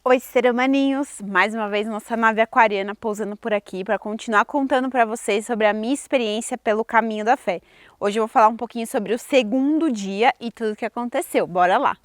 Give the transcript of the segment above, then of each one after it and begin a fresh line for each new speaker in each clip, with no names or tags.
Oi, ser humaninhos! Mais uma vez nossa nave aquariana pousando por aqui para continuar contando para vocês sobre a minha experiência pelo caminho da fé. Hoje eu vou falar um pouquinho sobre o segundo dia e tudo o que aconteceu. Bora lá!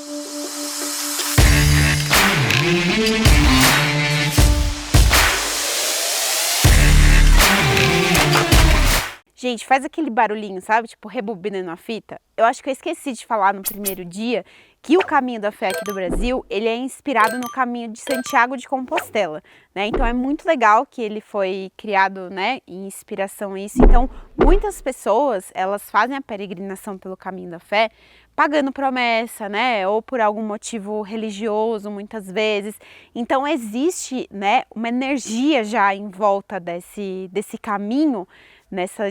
Gente, faz aquele barulhinho, sabe? Tipo, rebobinando a fita. Eu acho que eu esqueci de falar no primeiro dia que o Caminho da Fé aqui do Brasil, ele é inspirado no Caminho de Santiago de Compostela, né? Então é muito legal que ele foi criado, né, em inspiração a isso. Então, muitas pessoas, elas fazem a peregrinação pelo Caminho da Fé pagando promessa, né? Ou por algum motivo religioso, muitas vezes. Então existe, né, uma energia já em volta desse caminho,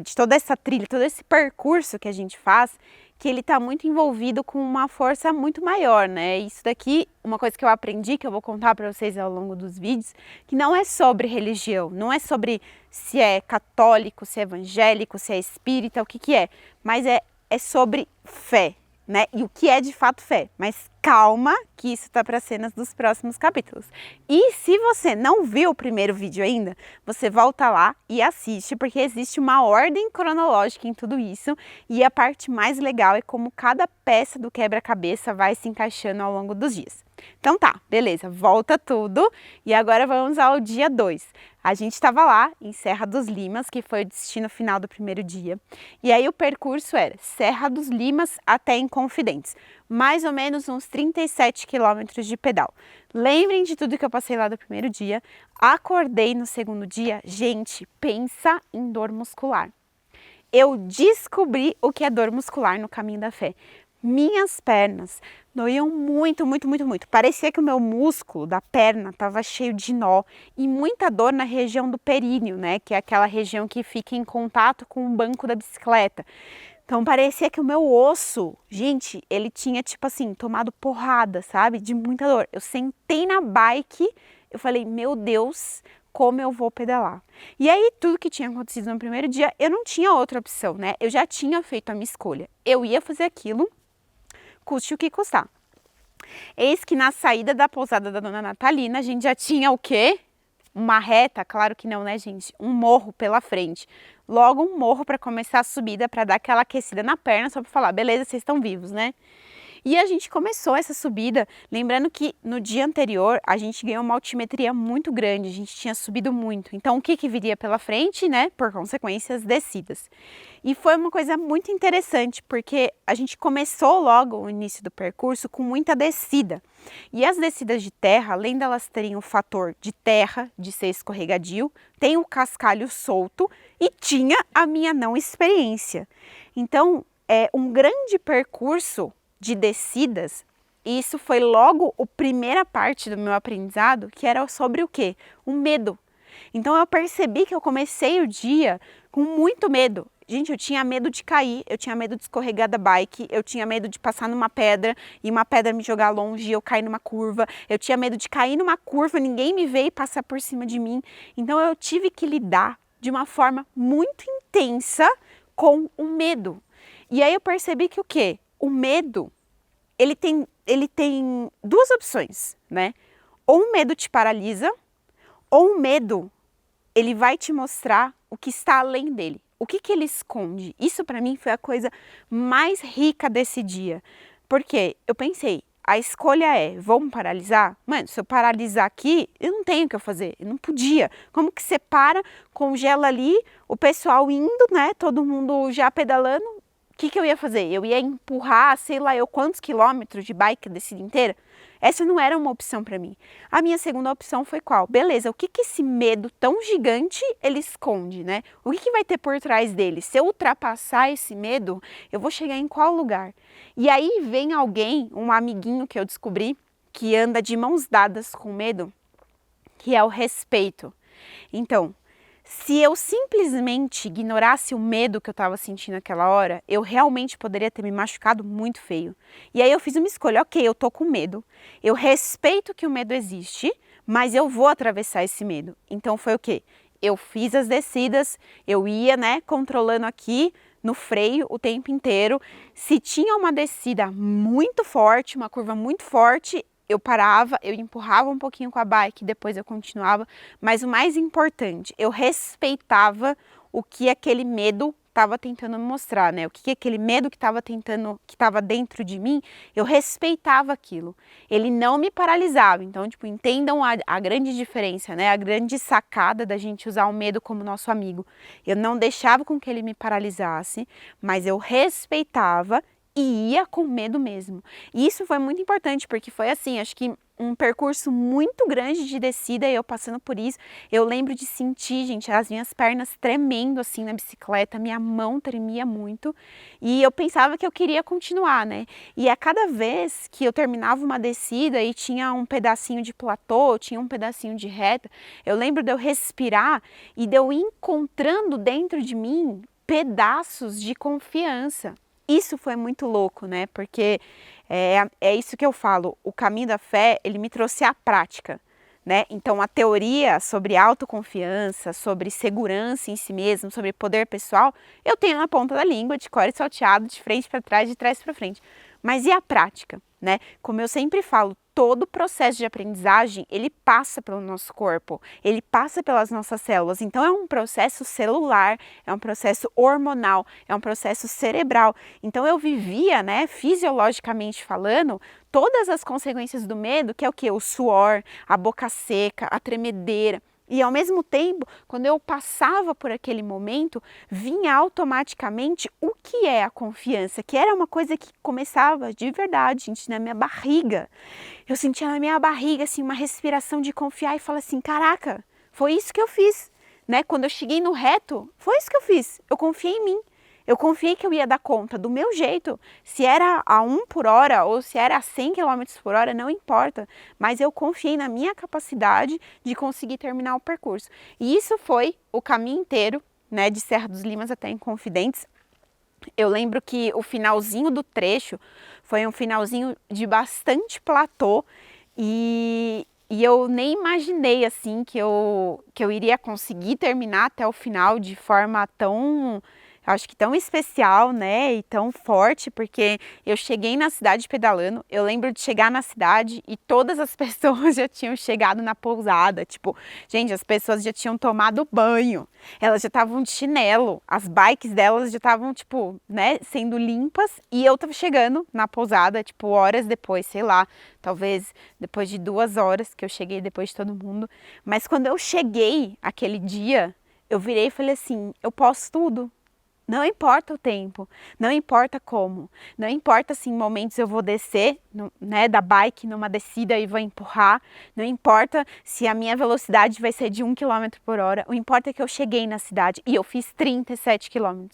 de toda essa trilha, todo esse percurso que a gente faz, que ele está muito envolvido com uma força muito maior, né? Isso daqui, uma coisa que eu aprendi, que eu vou contar para vocês ao longo dos vídeos, que não é sobre religião, não é sobre se é católico, se é evangélico, se é espírita, o que que é, mas é sobre fé, né? E o que é de fato fé. Mas calma, que isso tá para cenas dos próximos capítulos. E se você não viu o primeiro vídeo ainda, você volta lá e assiste, porque existe uma ordem cronológica em tudo isso. E a parte mais legal é como cada peça do quebra-cabeça vai se encaixando ao longo dos dias. Então tá, beleza, volta tudo. E agora vamos ao dia 2. A gente estava lá em Serra dos Limas, que foi o destino final do primeiro dia. E aí o percurso era Serra dos Limas até Inconfidentes. Mais ou menos uns 37 quilômetros de pedal. Lembrem de tudo que eu passei lá do primeiro dia. Acordei no segundo dia. Gente, pensa em dor muscular. Eu descobri o que é dor muscular no Caminho da Fé. Minhas pernas doíam muito, muito, muito, muito. Parecia que o meu músculo da perna estava cheio de nó e muita dor na região do períneo, né? Que é aquela região que fica em contato com o banco da bicicleta. Então parecia que o meu osso, gente, ele tinha tipo assim, tomado porrada, sabe? De muita dor. Eu sentei na bike, eu falei, meu Deus, como eu vou pedalar? E aí tudo que tinha acontecido no primeiro dia, eu não tinha outra opção, né? Eu já tinha feito a minha escolha. Eu ia fazer aquilo, custe o que custar. Eis que na saída da pousada da Dona Natalina, a gente já tinha o quê? Uma reta, claro que não, né, gente? Um morro pela frente. Logo um morro para começar a subida, para dar aquela aquecida na perna, só para falar, beleza, vocês estão vivos, né? E a gente começou essa subida, lembrando que no dia anterior a gente ganhou uma altimetria muito grande, a gente tinha subido muito. Então o que viria pela frente, né? Por consequência, as descidas. E foi uma coisa muito interessante, porque a gente começou logo o início do percurso com muita descida. E as descidas de terra, além delas terem o fator de terra, de ser escorregadio, tem o cascalho solto e tinha a minha não experiência. Então, é um grande percurso de descidas, e isso foi logo a primeira parte do meu aprendizado, que era sobre o quê? O medo. Então eu percebi que eu comecei o dia com muito medo. Gente, eu tinha medo de cair, eu tinha medo de escorregar da bike, eu tinha medo de passar numa pedra e uma pedra me jogar longe e eu cair numa curva. Eu tinha medo de cair numa curva, ninguém me ver e passar por cima de mim. Então eu tive que lidar de uma forma muito intensa com o medo. E aí eu percebi que o quê? O medo, ele tem duas opções, né? Ou o medo te paralisa, ou o medo, ele vai te mostrar o que está além dele. O que ele esconde? Isso para mim foi a coisa mais rica desse dia. Porque eu pensei, a escolha é, vou me paralisar? Mano, se eu paralisar aqui, eu não tenho o que eu fazer, eu não podia. Como que você para, congela ali, o pessoal indo, né? Todo mundo já pedalando. O que eu ia fazer? Eu ia empurrar, sei lá eu quantos quilômetros de bike a descida inteira? Essa não era uma opção para mim. A minha segunda opção foi qual? Beleza, o que esse medo tão gigante ele esconde, né? O que vai ter por trás dele? Se eu ultrapassar esse medo, eu vou chegar em qual lugar? E aí vem alguém, um amiguinho que eu descobri, que anda de mãos dadas com medo, que é o respeito. Então, se eu simplesmente ignorasse o medo que eu estava sentindo naquela hora, eu realmente poderia ter me machucado muito feio. E aí eu fiz uma escolha, ok, eu tô com medo, eu respeito que o medo existe, mas eu vou atravessar esse medo. Então foi o quê? Eu fiz as descidas, eu ia, né, controlando aqui no freio o tempo inteiro. Se tinha uma descida muito forte, uma curva muito forte, eu parava, eu empurrava um pouquinho com a bike, depois eu continuava, mas o mais importante, eu respeitava o que aquele medo estava tentando me mostrar, né? O que aquele medo que estava dentro de mim, eu respeitava aquilo. Ele não me paralisava. Então, tipo, entendam a grande diferença, né? A grande sacada da gente usar o medo como nosso amigo. Eu não deixava com que ele me paralisasse, mas eu respeitava e ia com medo mesmo. E isso foi muito importante, porque foi assim, acho que um percurso muito grande de descida e eu passando por isso. Eu lembro de sentir, gente, as minhas pernas tremendo assim na bicicleta, minha mão tremia muito e eu pensava que eu queria continuar, né? E a cada vez que eu terminava uma descida e tinha um pedacinho de platô, tinha um pedacinho de reta, eu lembro de eu respirar e de eu ir encontrando dentro de mim pedaços de confiança. Isso foi muito louco, né? Porque é isso que eu falo, o caminho da fé, ele me trouxe a prática, né? Então a teoria sobre autoconfiança, sobre segurança em si mesmo, sobre poder pessoal, eu tenho na ponta da língua, de cor e salteado, de frente para trás, de trás para frente. Mas e a prática, né? Como eu sempre falo, todo o processo de aprendizagem, ele passa pelo nosso corpo, ele passa pelas nossas células. Então é um processo celular, é um processo hormonal, é um processo cerebral. Então eu vivia, né, fisiologicamente falando, todas as consequências do medo, que é o que? O suor, a boca seca, a tremedeira. E ao mesmo tempo, quando eu passava por aquele momento, vinha automaticamente o que é a confiança, que era uma coisa que começava de verdade, gente, na minha barriga. Eu sentia na minha barriga assim uma respiração de confiar e falar assim, caraca, foi isso que eu fiz, né? Quando eu cheguei no reto, foi isso que eu fiz. Eu confiei em mim. Eu confiei que eu ia dar conta do meu jeito, se era a 1 por hora ou se era a 100 km por hora, não importa, mas eu confiei na minha capacidade de conseguir terminar o percurso. E isso foi o caminho inteiro, né, de Serra dos Limas até Inconfidentes. Eu lembro que o finalzinho do trecho foi um finalzinho de bastante platô e eu nem imaginei assim que eu iria conseguir terminar até o final de forma tão, acho que tão especial, né, e tão forte, porque eu cheguei na cidade pedalando, eu lembro de chegar na cidade e todas as pessoas já tinham chegado na pousada, tipo, gente, as pessoas já tinham tomado banho, elas já estavam de chinelo, as bikes delas já estavam, tipo, né, sendo limpas e eu tava chegando na pousada, tipo, horas depois, sei lá, talvez depois de 2 horas que eu cheguei depois de todo mundo, mas quando eu cheguei aquele dia, eu virei e falei assim, eu posso tudo. Não importa o tempo, não importa como, não importa se em momentos eu vou descer, né, da bike numa descida e vou empurrar, não importa se a minha velocidade vai ser de 1 km por hora, o importa é que eu cheguei na cidade e eu fiz 37 km.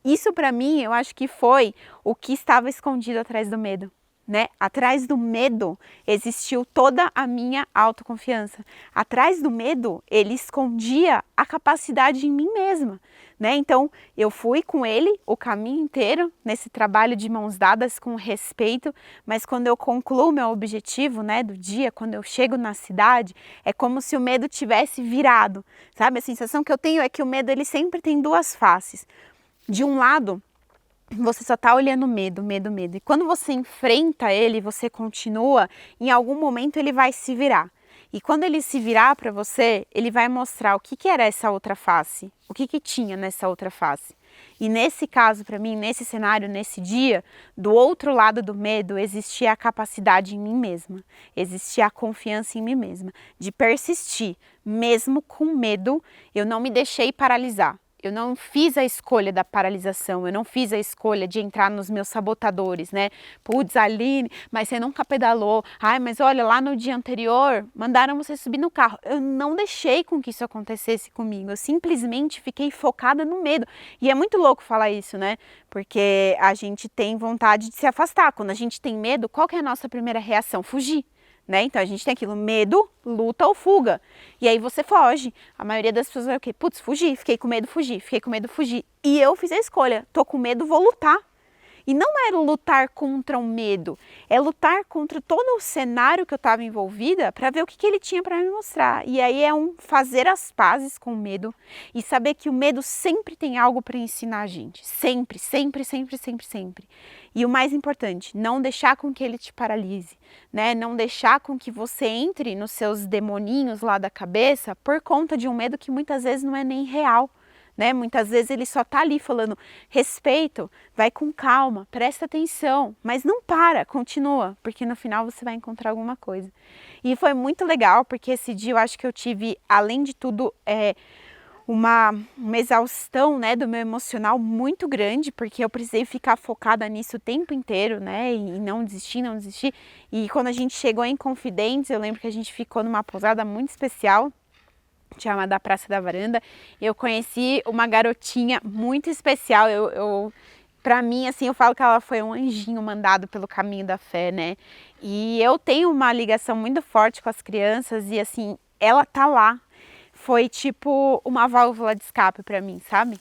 Isso para mim, eu acho que foi o que estava escondido atrás do medo. Né? Atrás do medo existiu toda a minha autoconfiança. Atrás do medo, ele escondia a capacidade em mim mesma, né? Então, eu fui com ele o caminho inteiro nesse trabalho de mãos dadas com respeito, mas quando eu concluo meu objetivo, né, do dia, quando eu chego na cidade, é como se o medo tivesse virado, sabe? A sensação que eu tenho é que o medo ele sempre tem 2 faces. De um lado, você só tá olhando medo, medo, medo. E quando você enfrenta ele, você continua, em algum momento ele vai se virar. E quando ele se virar para você, ele vai mostrar o que era essa outra face, o que tinha nessa outra face. E nesse caso, para mim, nesse cenário, nesse dia, do outro lado do medo, existia a capacidade em mim mesma, existia a confiança em mim mesma, de persistir, mesmo com medo, eu não me deixei paralisar. Eu não fiz a escolha da paralisação, eu não fiz a escolha de entrar nos meus sabotadores, né? Putz, Aline, mas você nunca pedalou. Ai, mas olha, lá no dia anterior, mandaram você subir no carro. Eu não deixei com que isso acontecesse comigo, eu simplesmente fiquei focada no medo. E é muito louco falar isso, né? Porque a gente tem vontade de se afastar. Quando a gente tem medo, qual que é a nossa primeira reação? Fugir. Né? Então a gente tem aquilo, medo, luta ou fuga. E aí você foge. A maioria das pessoas vai o quê? Putz, fugi, fiquei com medo, fugi, fiquei com medo, fugi. E eu fiz a escolha, tô com medo, vou lutar. E não é lutar contra o medo, é lutar contra todo o cenário que eu estava envolvida para ver o que ele tinha para me mostrar. E aí é fazer as pazes com o medo e saber que o medo sempre tem algo para ensinar a gente. Sempre, sempre, sempre, sempre, sempre. E o mais importante, não deixar com que ele te paralise, né? Não deixar com que você entre nos seus demoninhos lá da cabeça por conta de um medo que muitas vezes não é nem real. Né? Muitas vezes ele só tá ali falando respeito, vai com calma, presta atenção, mas não para, continua, porque no final você vai encontrar alguma coisa. E foi muito legal, porque esse dia eu acho que eu tive, além de tudo, uma exaustão, né, do meu emocional muito grande, porque eu precisei ficar focada nisso o tempo inteiro, né, e não desistir, não desistir. E quando a gente chegou em Confidentes, eu lembro que a gente ficou numa pousada muito especial, chamada Praça da Varanda. Eu conheci uma garotinha muito especial. Para mim, assim, eu falo que ela foi um anjinho mandado pelo caminho da fé, né? E eu tenho uma ligação muito forte com as crianças e, assim, ela tá lá. Foi tipo uma válvula de escape para mim, sabe?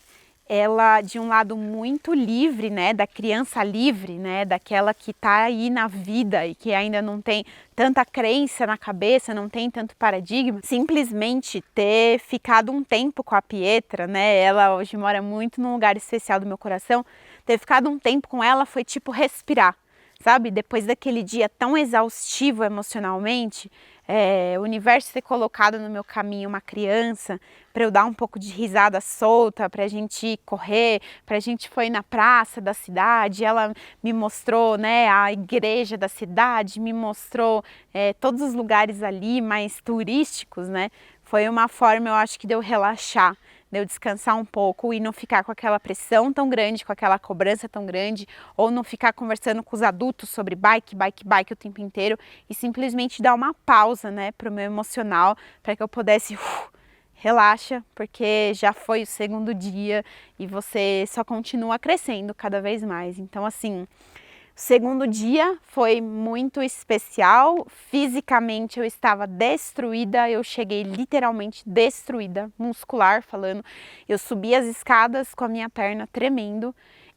Ela, de um lado, muito livre, né, da criança livre, né, daquela que tá aí na vida e que ainda não tem tanta crença na cabeça, não tem tanto paradigma, simplesmente ter ficado um tempo com a Pietra, né, ela hoje mora muito num lugar especial do meu coração, ter ficado um tempo com ela foi tipo respirar, sabe, depois daquele dia tão exaustivo emocionalmente, o universo ter colocado no meu caminho uma criança para eu dar um pouco de risada solta, para a gente correr, para a gente foi na praça da cidade, ela me mostrou, né, a igreja da cidade, me mostrou todos os lugares ali mais turísticos, né, foi uma forma, eu acho que de eu relaxar, de eu descansar um pouco e não ficar com aquela pressão tão grande, com aquela cobrança tão grande, ou não ficar conversando com os adultos sobre bike o tempo inteiro e simplesmente dar uma pausa, né, para o meu emocional, para que eu pudesse relaxa, porque já foi o segundo dia e você só continua crescendo cada vez mais. Então, assim, o segundo dia foi muito especial, fisicamente eu estava destruída, eu cheguei literalmente destruída, muscular falando, eu subi as escadas com a minha perna tremendo,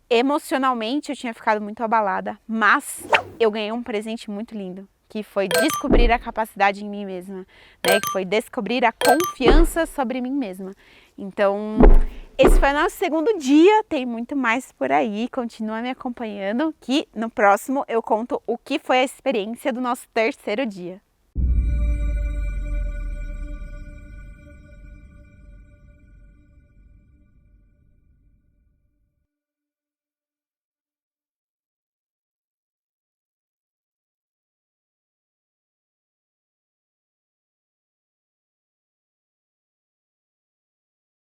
emocionalmente eu tinha ficado muito abalada, mas eu ganhei um presente muito lindo, que foi descobrir a capacidade em mim mesma, né? Que foi descobrir a confiança sobre mim mesma. Então, esse foi o nosso segundo dia, tem muito mais por aí, continua me acompanhando, que no próximo eu conto o que foi a experiência do nosso terceiro dia.